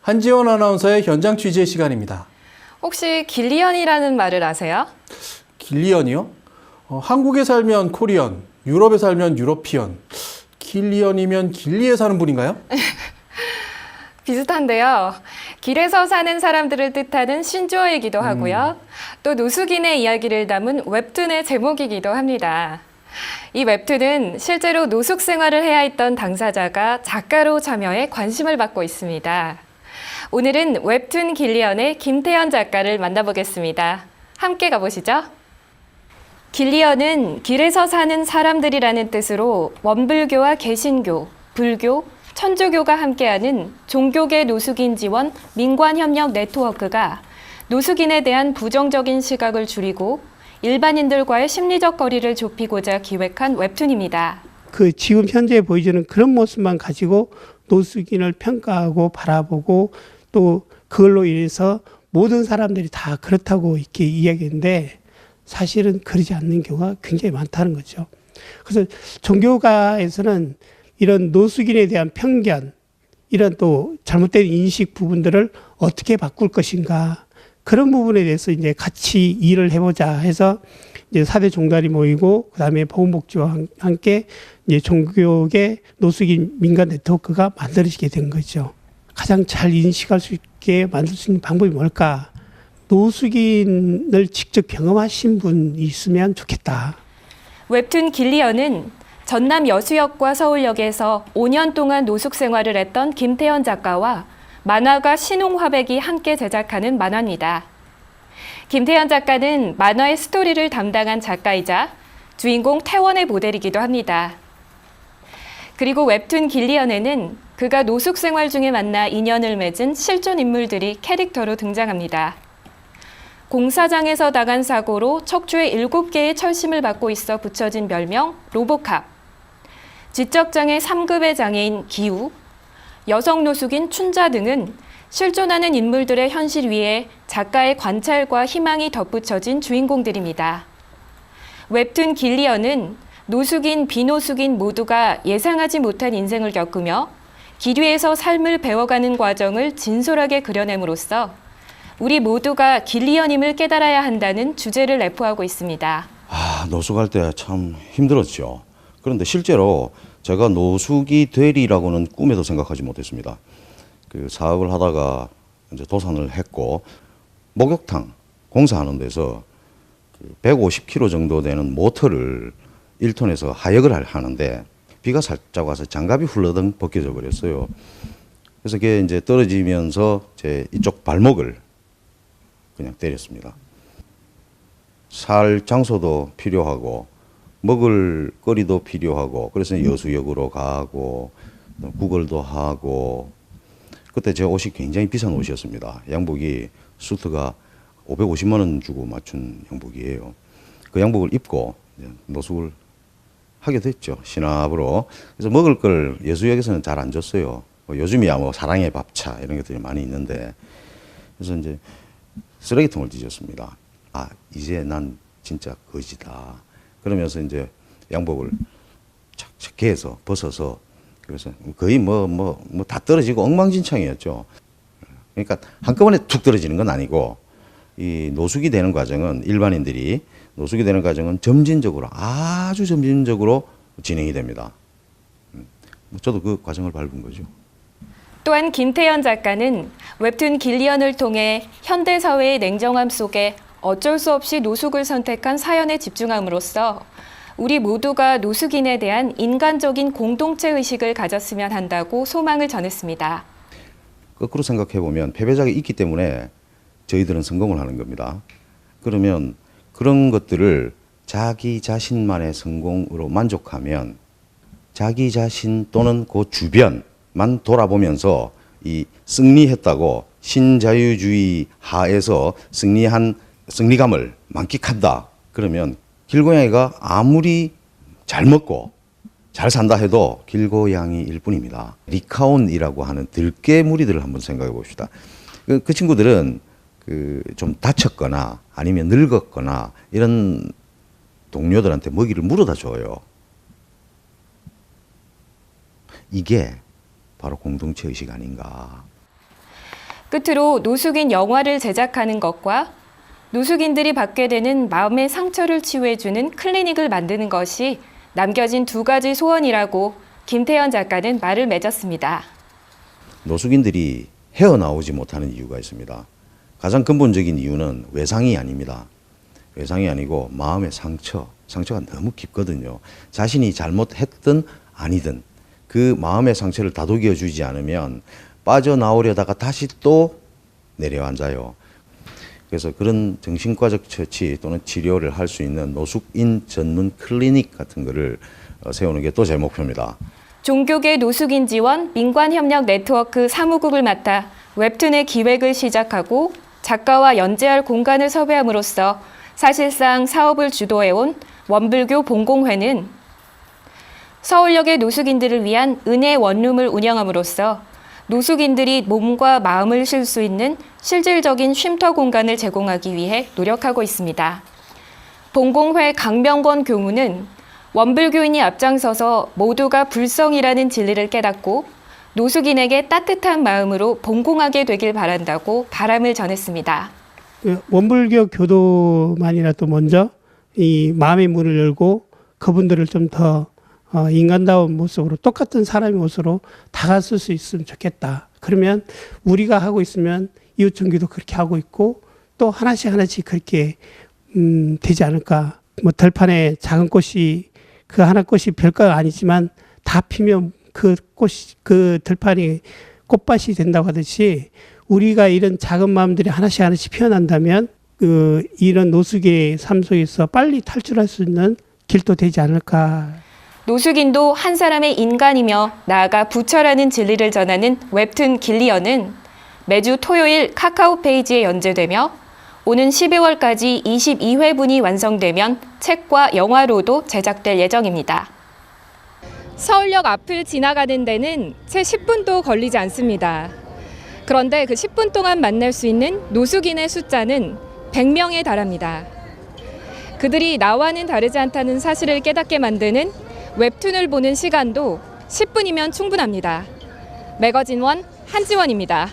한지원 아나운서의 현장 취재 시간입니다. 혹시 길리언이라는 말을 아세요? 길리언이요? 한국에 살면 코리언, 유럽에 살면 유러피언. 길리언이면 길리에 사는 분인가요? 비슷한데요. 길에서 사는 사람들을 뜻하는 신조어이기도 하고요. 또 노숙인의 이야기를 담은 웹툰의 제목이기도 합니다. 이 웹툰은 실제로 노숙 생활을 해야 했던 당사자가 작가로 참여해 관심을 받고 있습니다. 오늘은 웹툰 길리언의 김태현 작가를 만나보겠습니다. 함께 가보시죠. 길리언은 길에서 사는 사람들이라는 뜻으로 원불교와 개신교, 불교, 천주교가 함께하는 종교계 노숙인 지원 민관협력 네트워크가 노숙인에 대한 부정적인 시각을 줄이고 일반인들과의 심리적 거리를 좁히고자 기획한 웹툰입니다. 지금 현재 보여주는 그런 모습만 가지고 노숙인을 평가하고 바라보고 또 그걸로 인해서 모든 사람들이 다 그렇다고 이렇게 이야기했는데 사실은 그러지 않는 경우가 굉장히 많다는 거죠. 그래서 종교가에서는 이런 노숙인에 대한 편견, 이런 또 잘못된 인식 부분들을 어떻게 바꿀 것인가, 그런 부분에 대해서 이제 같이 일을 해보자 해서 이제 4대 종단이 모이고 그다음에 보건복지와 함께 이제 종교계 노숙인 민간 네트워크가 만들어지게 된 거죠. 가장 잘 인식할 수 있게 만들 수 있는 방법이 뭘까? 노숙인을 직접 경험하신 분이 있으면 좋겠다. 웹툰 길리언은 전남 여수역과 서울역에서 5년 동안 노숙 생활을 했던 김태현 작가와 만화가 신홍화백이 함께 제작하는 만화입니다. 김태현 작가는 만화의 스토리를 담당한 작가이자 주인공 태원의 모델이기도 합니다. 그리고 웹툰 길리언에는 그가 노숙 생활 중에 만나 인연을 맺은 실존 인물들이 캐릭터로 등장합니다. 공사장에서 당한 사고로 척추에 7개의 철심을 받고 있어 붙여진 별명 로보캅, 지적장애 3급의 장애인 기우, 여성 노숙인 춘자 등은 실존하는 인물들의 현실 위에 작가의 관찰과 희망이 덧붙여진 주인공들입니다. 웹툰 길리언은 노숙인, 비노숙인 모두가 예상하지 못한 인생을 겪으며 기류에서 삶을 배워가는 과정을 진솔하게 그려냄으로써 우리 모두가 길리언임을 깨달아야 한다는 주제를 내포하고 있습니다. 노숙할 때 참 힘들었죠. 그런데 실제로 제가 노숙이 되리라고는 꿈에도 생각하지 못했습니다. 그 사업을 하다가 이제 도산을 했고 목욕탕 공사하는 데서 150kg 정도 되는 모터를 1톤에서 하역을 하는데 비가 살짝 와서 장갑이 훌러덩 벗겨져 버렸어요. 그래서 그게 이제 떨어지면서 제 이쪽 발목을 그냥 때렸습니다. 살 장소도 필요하고 먹을 거리도 필요하고 그래서 여수역으로 가고 구걸도 하고 그때 제 옷이 굉장히 비싼 옷이었습니다. 양복이 수트가 550만 원 주고 맞춘 양복이에요. 그 양복을 입고 노숙을 하게 됐죠. 신압으로. 그래서 먹을 걸 여수역에서는 잘 안 줬어요. 요즘이야 뭐 사랑의 밥차 이런 것들이 많이 있는데 그래서 이제 쓰레기통을 뒤졌습니다. 이제 난 진짜 거지다. 그러면서 이제 양복을 착착 해서 벗어서 그래서 거의 다 떨어지고 엉망진창이었죠. 그러니까 한꺼번에 툭 떨어지는 건 아니고 이 노숙이 되는 과정은 일반인들이 노숙이 되는 과정은 점진적으로 아주 점진적으로 진행이 됩니다. 저도 그 과정을 밟은 거죠. 또한 김태현 작가는 웹툰 길리언을 통해 현대 사회의 냉정함 속에 어쩔 수 없이 노숙을 선택한 사연에 집중함으로써 우리 모두가 노숙인에 대한 인간적인 공동체 의식을 가졌으면 한다고 소망을 전했습니다. 거꾸로 생각해보면 패배자가 있기 때문에 저희들은 성공을 하는 겁니다. 그러면 그런 것들을 자기 자신만의 성공으로 만족하면 자기 자신 또는 그 주변만 돌아보면서 이 승리했다고 신자유주의 하에서 승리한 승리감을 만끽한다. 그러면 길고양이가 아무리 잘 먹고 잘 산다 해도 길고양이일 뿐입니다. 리카온이라고 하는 들깨 무리들을 한번 생각해 봅시다. 그 친구들은 좀 다쳤거나 아니면 늙었거나 이런 동료들한테 먹이를 물어다 줘요. 이게 바로 공동체 의식 아닌가. 끝으로 노숙인 영화를 제작하는 것과 노숙인들이 받게 되는 마음의 상처를 치유해주는 클리닉을 만드는 것이 남겨진 두 가지 소원이라고 김태현 작가는 말을 맺었습니다. 노숙인들이 헤어나오지 못하는 이유가 있습니다. 가장 근본적인 이유는 외상이 아닙니다. 외상이 아니고 마음의 상처가 너무 깊거든요. 자신이 잘못했든 아니든 그 마음의 상처를 다독여 주지 않으면 빠져나오려다가 다시 또 내려앉아요. 그래서 그런 정신과적 처치 또는 치료를 할 수 있는 노숙인 전문 클리닉 같은 거를 세우는 게 또 제 목표입니다. 종교계 노숙인 지원 민관협력 네트워크 사무국을 맡아 웹툰의 기획을 시작하고 작가와 연재할 공간을 섭외함으로써 사실상 사업을 주도해온 원불교 본공회는 서울역의 노숙인들을 위한 은혜 원룸을 운영함으로써 노숙인들이 몸과 마음을 쉴 수 있는 실질적인 쉼터 공간을 제공하기 위해 노력하고 있습니다. 본공회 강명권 교무는 원불교인이 앞장서서 모두가 불성이라는 진리를 깨닫고 노숙인에게 따뜻한 마음으로 봉공하게 되길 바란다고 바람을 전했습니다. 원불교 교도만이라도 먼저 이 마음의 문을 열고 그분들을 좀 더 인간다운 모습으로 똑같은 사람의 모습으로 다가설 수 있으면 좋겠다. 그러면 우리가 하고 있으면 이웃종교도 그렇게 하고 있고 또 하나씩 그렇게 되지 않을까. 뭐 들판에 작은 꽃이 그 하나 꽃이 별거 아니지만 다 피면 그 꽃이 그 들판이 꽃밭이 된다고 하듯이 우리가 이런 작은 마음들이 하나씩 피어난다면 그 이런 노숙의 삶 속에서 빨리 탈출할 수 있는 길도 되지 않을까. 노숙인도 한 사람의 인간이며 나아가 부처라는 진리를 전하는 웹툰 길리언은 매주 토요일 카카오 페이지에 연재되며 오는 12월까지 22회분이 완성되면 책과 영화로도 제작될 예정입니다. 서울역 앞을 지나가는 데는 채 10분도 걸리지 않습니다. 그런데 그 10분 동안 만날 수 있는 노숙인의 숫자는 100명에 달합니다. 그들이 나와는 다르지 않다는 사실을 깨닫게 만드는 웹툰을 보는 시간도 10분이면 충분합니다. 매거진원 한지원입니다.